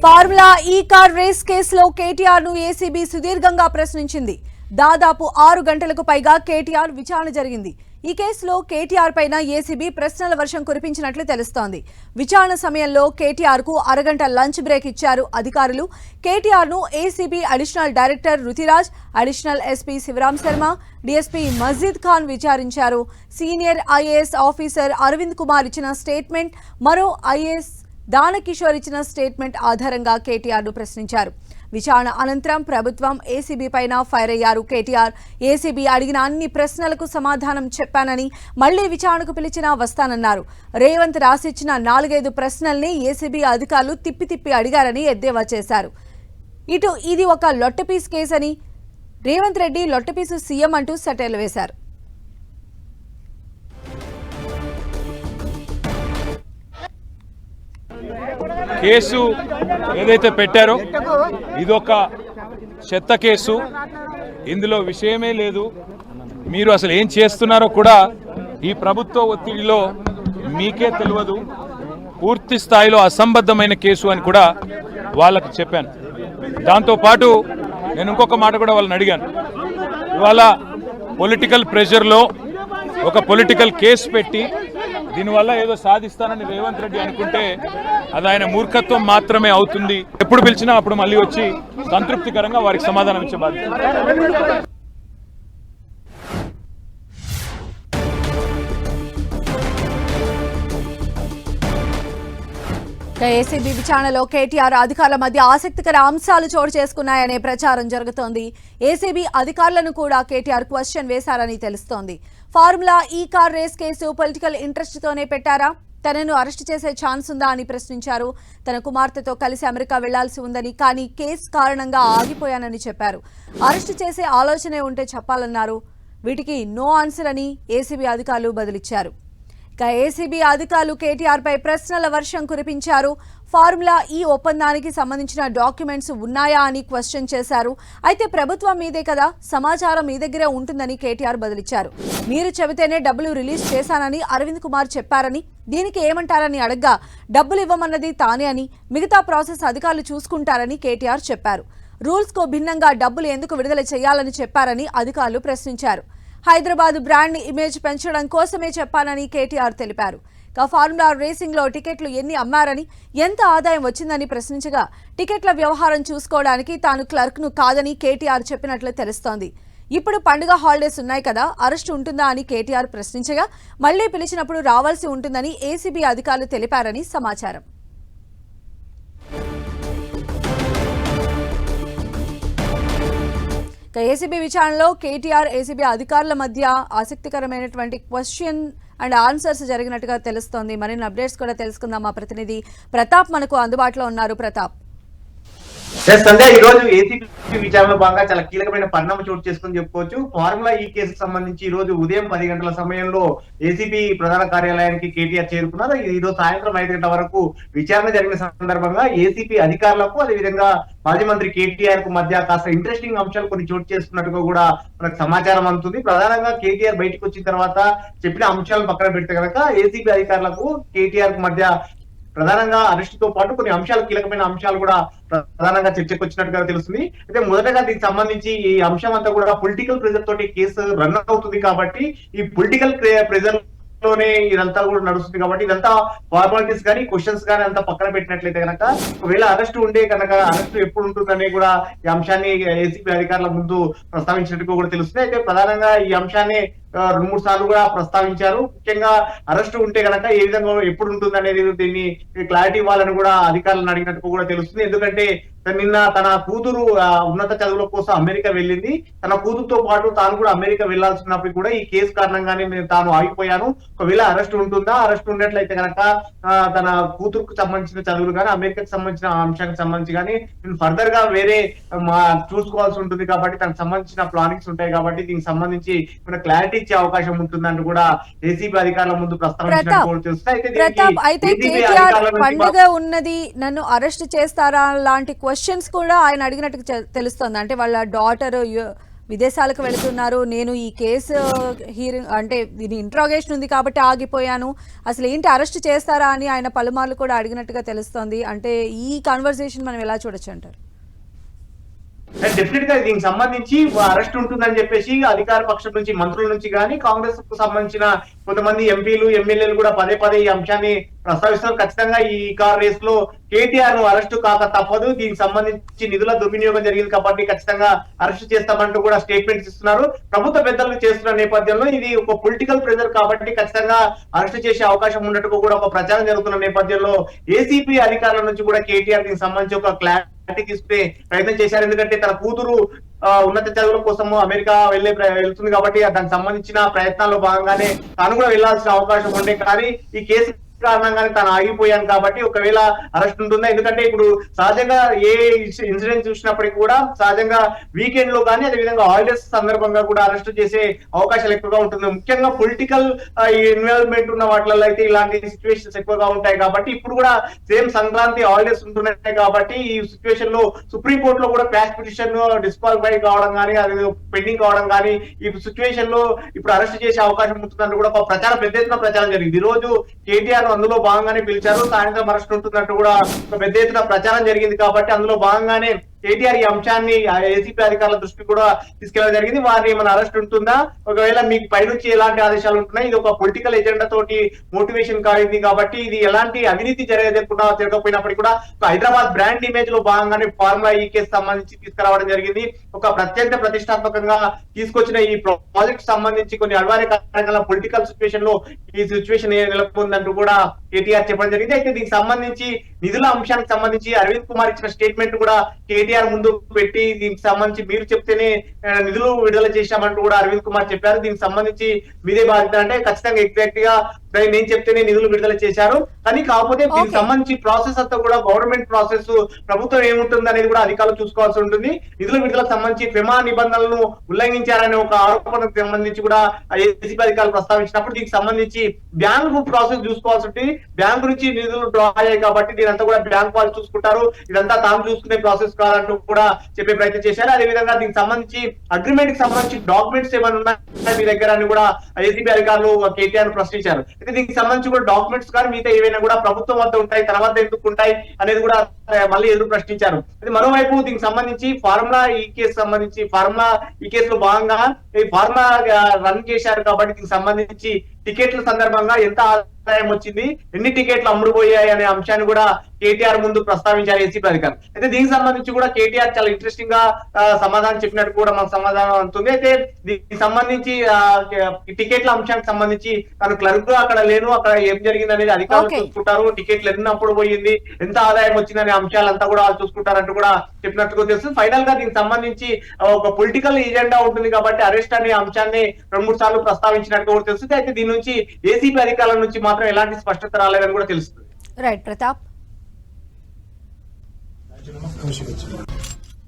Formula ఈ car race కేసులో కేటీఆర్ ను ఏసీబీ సుదీర్ఘంగా ప్రశ్నించింది. దాదాపు 6 గంటలకు పైగా కేటీఆర్ విచారణ జరిగింది. ఈ కేసులో కేటీఆర్ పైన ఏసీబీ ప్రశ్నల వర్షం కురిపించినట్లు తెలుస్తోంది. విచారణ సమయంలో కేటీఆర్ కు అరగంట లంచ్ బ్రేక్ ఇచ్చారు అధికారులు. కేటీఆర్ ను ACB additional director Rutiraj, additional SP Shivaram Sharma, DSP Majeed Khan విచారించారు. Senior IAS officer Arvind Kumar ఇచ్చిన స్టేట్మెంట్, మరో ఐఏఎస్ దానకిషోర్ ఇచ్చిన స్టేట్మెంట్ ఆధారంగా కేటీఆర్ ను ప్రశ్నించారు. విచారణ అనంతరం ప్రభుత్వం ఏసీబీ పైన ఫైర్ అయ్యారు కేటీఆర్. ఏసీబీ అడిగిన అన్ని ప్రశ్నలకు సమాధానం చెప్పానని, మళ్లీ విచారణకు పిలిచినా వస్తానన్నారు. రేవంత్ రాసిచ్చిన 4-5 ప్రశ్నల్ని ఏసీబీ అధికారులు తిప్పి అడిగారని ఎద్దేవా చేశారు. ఇటు ఇది ఒక లొట్టపీస్ కేసని, రేవంత్ రెడ్డి లొట్టపీసు సీఎం అంటూ సెటైర్లు వేశారు. కేసు ఏదైతే పెట్టారో ఇదొక చెత్త కేసు. ఇందులో విషయమే లేదు. మీరు అసలు ఏం చేస్తున్నారో కూడా ఈ ప్రభుత్వ ఒత్తిడిలో మీకే తెలియదు. పూర్తి స్థాయిలో అసంబద్ధమైన కేసు అని కూడా వాళ్ళకు చెప్పాను. దాంతోపాటు నేను ఇంకొక మాట కూడా వాళ్ళని అడిగాను. ఇవాళ పొలిటికల్ ప్రెషర్లో ఒక పొలిటికల్ కేసు పెట్టి దీనివల్ల ఏదో సాధిస్తానని రేవంత్ రెడ్డి అనుకుంటే అది ఆయన మూర్ఖత్వం మాత్రమే అవుతుంది. ఎప్పుడు పిలిచినా అప్పుడు మళ్ళీ వచ్చి సంతృప్తికరంగా వారికి సమాధానం ఇచ్చే బాధ్యత. ఏసీబీ విచారణలో కేటీఆర్ అధికారుల మధ్య ఆసక్తికర అంశాలు చోటు చేసుకున్నాయనే ప్రచారం జరుగుతోంది. ఏసీబీ అధికారులను కూడా కేటీఆర్ క్వశ్చన్ వేశారని తెలుస్తోంది. ఫార్ములా ఈ car race case political interest తోనే పెట్టారా, తనను అరెస్ట్ చేసే ఛాన్స్ ఉందా అని ప్రశ్నించారు. తన కుమార్తెతో కలిసి అమెరికా వెళ్లాల్సి ఉందని, కానీ కేసు కారణంగా ఆగిపోయానని చెప్పారు. అరెస్ట్ చేసే ఆలోచనే ఉంటే చెప్పాలన్నారు. వీటికి నో ఆన్సర్ అని ఏసీబీ అధికారులు బదులిచ్చారు. ఇక ఏసీబీ అధికారులు కేటీఆర్ పై ప్రశ్నల వర్షం కురిపించారు. ఫార్ములా ఈ ఒప్పందానికి సంబంధించిన డాక్యుమెంట్స్ ఉన్నాయా అని క్వశ్చన్ చేశారు. అయితే ప్రభుత్వం మీదే కదా, సమాచారం మీ దగ్గరే ఉంటుందని కేటీఆర్ బదులిచ్చారు. మీరు చెబితేనే డబ్బులు రిలీజ్ చేశానని అరవింద్ కుమార్ చెప్పారని, దీనికి ఏమంటారని అడగ్గా డబ్బులు ఇవ్వమన్నది తానే అని, మిగతా ప్రాసెస్ అధికారులు చూసుకుంటారని కేటీఆర్ చెప్పారు. రూల్స్ కు భిన్నంగా డబ్బులు ఎందుకు విడుదల చేయాలని చెప్పారని అధికారులు ప్రశ్నించారు. హైదరాబాద్ బ్రాండ్ ఇమేజ్ పెంచడం కోసమే చెప్పానని కేటీఆర్ తెలిపారు. ఫార్ములా రేసింగ్ లో టికెట్లు ఎన్ని అమ్మారని, ఎంత ఆదాయం వచ్చిందని ప్రశ్నించగా టికెట్ల వ్యవహారం చూసుకోవడానికి తాను క్లర్క్ ను కాదని కేటీఆర్ చెప్పినట్లు తెలుస్తోంది. ఇప్పుడు పండుగ హాలిడేస్ ఉన్నాయి కదా, అరెస్టు ఉంటుందా అని కేటీఆర్ ప్రశ్నించగా మళ్లీ పిలిచినప్పుడు రావాల్సి ఉంటుందని ఏసీబీ అధికారులు తెలిపారని సమాచారం. ఏసీబీ విచారణలో కేటీఆర్ ఏసీబీ అధికారుల మధ్య ఆసక్తికరమైనటువంటి క్వశ్చన్ అండ్ ఆన్సర్స్ జరిగినట్టుగా తెలుస్తోంది. మరిన్ని అప్డేట్స్ కూడా తెలుసుకుందాం. మా ప్రతినిధి ప్రతాప్ మనకు అందుబాటులో ఉన్నారు. ప్రతాప్, సంధ్య, ఈ రోజు ఏసీబీ విచారణలో భాగంగా చాలా కీలకమైన పరిణామం చోటు చేసుకుని చెప్పుకోవచ్చు. ఫార్ములా ఈ కేసుకు సంబంధించి ఈ రోజు ఉదయం 10 గంటల సమయంలో ఏసీబీ ప్రధాన కార్యాలయానికి కేటీఆర్ చేరుకున్నారు. ఈ రోజు సాయంత్రం 5 గంటల వరకు విచారణ జరిగిన సందర్భంగా ఏసీబీ అధికారులకు, అదేవిధంగా మాజీ మంత్రి కేటీఆర్ కు మధ్య కాస్త ఇంట్రెస్టింగ్ అంశాలు కొన్ని చోటు చేసుకున్నట్టుగా కూడా మనకు సమాచారం అందుతుంది. ప్రధానంగా కేటీఆర్ బయటకు వచ్చిన తర్వాత చెప్పిన అంశాలను పక్కన పెడితే కనుక ఏసీబీ అధికారులకు కేటీఆర్ కు మధ్య ప్రధానంగా అరెస్టుతో పాటు కొన్ని అంశాలు, కీలకమైన అంశాలు కూడా ప్రధానంగా చర్చకు వచ్చినట్టుగా తెలుస్తుంది. అయితే మొదటగా దీనికి సంబంధించి ఈ అంశం అంతా కూడా పొలిటికల్ ప్రెజర్ తోటి కేసు రన్ అవుతుంది కాబట్టి, ఈ పొలిటికల్ ప్రెజర్ లోనే ఇదంతా కూడా నడుస్తుంది కాబట్టి ఇదంతా ఫార్మాలిటీస్ కానీ క్వశ్చన్స్ కానీ అంతా పక్కన పెట్టినట్లయితే కనుక, ఒకవేళ అరెస్ట్ ఉండే కనుక అరెస్ట్ ఎప్పుడు ఉంటుందనే కూడా ఈ అంశాన్ని ఏసీబీ అధికారుల ముందు ప్రస్తావించినట్టుగా కూడా తెలుస్తుంది. అయితే ప్రధానంగా ఈ అంశాన్ని 2-3 సార్లు కూడా ప్రస్తావించారు. ముఖ్యంగా అరెస్ట్ ఉంటే కనుక ఏ విధంగా ఎప్పుడు ఉంటుంది అనేది దీన్ని క్లారిటీ ఇవ్వాలని కూడా అధికారులను అడిగినట్టు కూడా తెలుస్తుంది. ఎందుకంటే నిన్న తన కూతురు ఉన్నత చదువుల కోసం అమెరికా వెళ్ళింది. తన కూతురుతో పాటు తాను కూడా అమెరికా వెళ్లాల్సినప్పుడు కూడా ఈ కేసు కారణంగానే నేను తాను ఆగిపోయాను. ఒకవేళ అరెస్ట్ ఉంటుందా, అరెస్ట్ ఉన్నట్లయితే కనుక తన కూతురుకు సంబంధించిన చదువులు కానీ, అమెరికాకి సంబంధించిన అంశానికి సంబంధించి కానీ నేను ఫర్దర్ గా వేరే చూసుకోవాల్సి ఉంటుంది కాబట్టి, తనకు సంబంధించిన ప్లానింగ్స్ ఉంటాయి కాబట్టి దీనికి సంబంధించి క్లారిటీ ఇచ్చే అవకాశం ఉంటుందని కూడా ఏసీబీ అధికారుల ముందు ప్రస్తావించినట్టు పండుగ ఉన్నది, నన్ను అరెస్ట్ చేస్తారా లాంటి క్వశ్చన్స్ కూడా ఆయన అడిగినట్టు తెలుస్తోంది. అంటే వాళ్ళ డాటర్ విదేశాలకు వెళుతున్నారు, నేను ఈ కేసు హీరింగ్ అంటే దీని ఇంట్రాగేషన్ ఉంది కాబట్టి ఆగిపోయాను, అసలు ఏంటి అరెస్ట్ చేస్తారా అని ఆయన పలుమార్లు కూడా అడిగినట్టుగా తెలుస్తోంది. అంటే ఈ కన్వర్సేషన్ మనం ఎలా చూడొచ్చు అంటారు? డెఫినెట్ గా దీనికి సంబంధించి అరెస్ట్ ఉంటుందని చెప్పేసి అధికార పక్షం నుంచి మంత్రుల నుంచి కానీ కాంగ్రెస్ కు సంబంధించిన కొంతమంది ఎంపీలు ఎమ్మెల్యేలు కూడా పదే పదే ఈ అంశాన్ని ప్రస్తావిస్తారు. ఖచ్చితంగా ఈ కార్ రేస్ లో కేటీఆర్ ను అరెస్టు కాక తప్పదు, దీనికి సంబంధించి నిధుల దుర్వినియోగం జరిగింది కాబట్టి ఖచ్చితంగా అరెస్ట్ చేస్తామంటూ కూడా స్టేట్మెంట్స్ ఇస్తున్నారు. ప్రభుత్వ పెద్దలు చేస్తున్న నేపథ్యంలో ఇది ఒక పొలిటికల్ ప్రెజర్ కాబట్టి ఖచ్చితంగా అరెస్ట్ చేసే అవకాశం ఉన్నట్టుగా కూడా ఒక ప్రచారం జరుగుతున్న నేపథ్యంలో ఏసీపీ అధికారుల నుంచి కూడా కేటీఆర్ దీనికి సంబంధించి ఒక క్లారిటీ తీసుకునే ప్రయత్నం చేశారు. ఎందుకంటే తన కూతురు ఉన్నత చదువుల కోసం అమెరికా వెళ్తుంది కాబట్టి దానికి సంబంధించిన ప్రయత్నాల్లో భాగంగానే తాను కూడా వెళ్లాల్సిన అవకాశం ఉండే, కానీ ఈ కేసు కారణంగానే తాను ఆగిపోయాను కాబట్టి ఒకవేళ అరెస్ట్ ఉంటుందా? ఎందుకంటే ఇప్పుడు సహజంగా ఏ ఇన్సిడెంట్ చూసినప్పటికీ కూడా సహజంగా వీకెండ్ లో కానీ అదేవిధంగా హాలిడేస్ సందర్భంగా కూడా అరెస్ట్ చేసే అవకాశాలు ఎక్కువగా ఉంటుంది. ముఖ్యంగా పొలిటికల్ ఇన్వాల్వ్మెంట్ ఉన్న వాటిల్లో అయితే ఇలాంటి సిచ్యువేషన్స్ ఎక్కువగా ఉంటాయి కాబట్టి ఇప్పుడు కూడా సేమ్ సంక్రాంతి హాలిడేస్ ఉంటున్నాయి కాబట్టి ఈ సిచ్యువేషన్ లో సుప్రీం కోర్టు లో కూడా క్వాష్ పిటిషన్ డిస్క్వాలిఫై కావడం కానీ అది పెండింగ్ కావడం కానీ ఈ సిచ్యువేషన్ లో ఇప్పుడు అరెస్ట్ చేసే అవకాశం ఉంటుందంటూ కూడా ఒక ప్రచారం పెద్ద ఎత్తున ప్రచారం జరిగింది. ఈ రోజు కేటీఆర్ అందులో భాగంగానే పిలిచారు, సాయంత్రం అరెస్ట్ ఉంటున్నట్టు కూడా పెద్ద ఎత్తున ప్రచారం జరిగింది కాబట్టి అందులో భాగంగానే కేటీఆర్ ఈ అంశాన్ని ఏసీపీ అధికారుల దృష్టికి కూడా తీసుకెళ్ళడం జరిగింది. వారిని ఏమైనా అరెస్ట్ ఉంటుందా, ఒకవేళ మీకు పైనుంచి ఎలాంటి ఆదేశాలు ఉంటున్నాయి, ఇది ఒక పొలిటికల్ ఎజెండా తోటి మోటివేషన్ కాయింది కాబట్టి ఇది ఎలాంటి అవినీతి జరగకపోయినప్పటికీ కూడా హైదరాబాద్ బ్రాండ్ ఇమేజ్ లో భాగంగానే ఫార్ములా ఈ కేసు సంబంధించి తీసుకురావడం జరిగింది. ఒక అత్యంత ప్రతిష్టాత్మకంగా తీసుకొచ్చిన ఈ ప్రాజెక్ట్ సంబంధించి కొన్ని అనివార్య కారణాల పొలిటికల్ సిచ్యువేషన్ లో ఈ సిచ్యువేషన్ నెలకొందంటూ కూడా కేటీఆర్ చెప్పడం జరిగింది. అయితే దీనికి సంబంధించి నిధుల అంశానికి సంబంధించి అరవింద్ కుమార్ ఇచ్చిన స్టేట్మెంట్ కూడా కేటీఆర్ ముందు పెట్టి దీనికి సంబంధించి మీరు చెప్తేనే నిధులు విడుదల చేశామంటూ కూడా అరవింద్ కుమార్ చెప్పారు. దీనికి సంబంధించి మీదే బాధ్యత అంటే ఖచ్చితంగా ఎగ్జాక్ట్ గా నేను చెప్తేనే నిధులు విడుదల చేశారు, కానీ కాకపోతే దీనికి సంబంధించి ప్రాసెస్ అంతా కూడా గవర్నమెంట్ ప్రాసెస్, ప్రభుత్వం ఏముంటుంది అనేది కూడా అధికారులు చూసుకోవాల్సి ఉంటుంది. నిధుల విడుదలకు సంబంధించి ఫెమా నిబంధనలను ఉల్లంఘించారనే ఒక ఆరోపణకు సంబంధించి కూడా ఏసీపీ అధికారులు ప్రస్తావించినప్పుడు దీనికి సంబంధించి బ్యాంకు ప్రాసెస్ చూసుకోవాల్సి ఉంటుంది. బ్యాంకు నుంచి నిధులు డ్రా అయ్యాయి కాబట్టి దీనంతా కూడా బ్యాంక్ వాళ్ళు చూసుకుంటారు, ఇదంతా తాము చూసుకునే ప్రాసెస్ కాదంటూ కూడా చెప్పే ప్రయత్నం చేశారు. అదేవిధంగా దీనికి సంబంధించి అగ్రిమెంట్ కి సంబంధించి డాక్యుమెంట్స్ ఏమైనా ఉన్నాయి మీ దగ్గర అని కూడా ఏసీపీ అధికారులు కేటీఆర్ ప్రశ్నించారు. అయితే దీనికి సంబంధించి కూడా డాక్యుమెంట్స్ కానీ మిగతా ఏవైనా కూడా ప్రభుత్వం వద్ద ఉంటాయి, తన వద్ద ఎందుకు ఉంటాయి అనేది కూడా మళ్ళీ ఎదురు ప్రశ్నించారు. అయితే మరోవైపు దీనికి సంబంధించి ఫార్ములా ఈ కేసు సంబంధించి ఫార్ములా ఈ కేసులో భాగంగా ఈ ఫార్ములా రన్ చేశారు కాబట్టి దీనికి సంబంధించి టికెట్ల సందర్భంగా ఎంత ఆదాయం వచ్చింది, ఎన్ని టికెట్లు అమ్ముడుపోయాయి అనే అంశాన్ని కూడా కేటీఆర్ ముందు ప్రస్తావించారు ఏసీపీ అధికారులు. అయితే దీనికి సంబంధించి కూడా కేటీఆర్ చాలా ఇంట్రెస్టింగ్ గా సమాధానం చెప్పినట్టు కూడా మనకు సమాధానం అందుతుంది. అయితే దీనికి సంబంధించి టికెట్ల అంశానికి సంబంధించి తను క్లర్క్ గా అక్కడ లేను, అక్కడ ఏం జరిగింది అనేది అధికారులు చూసుకుంటారు, టికెట్లు ఎన్నప్పుడు పోయింది, ఎంత ఆదాయం వచ్చిందనే అంశాలంతా కూడా వాళ్ళు చూసుకుంటారంటూ కూడా చెప్పినట్టుగా తెలుస్తుంది. ఫైనల్ గా దీనికి సంబంధించి ఒక పొలిటికల్ ఎజెండా ఉంటుంది కాబట్టి అరెస్ట్ అనే అంశాన్ని 2-3 సార్లు ప్రస్తావించినట్టు కూడా తెలుస్తుంది. అయితే దీని నుంచి ఏసీపీ అధికారుల నుంచి మాత్రం ఎలాంటి స్పష్టత రాలేదని కూడా తెలుస్తుంది. రైట్ ప్రతాప్.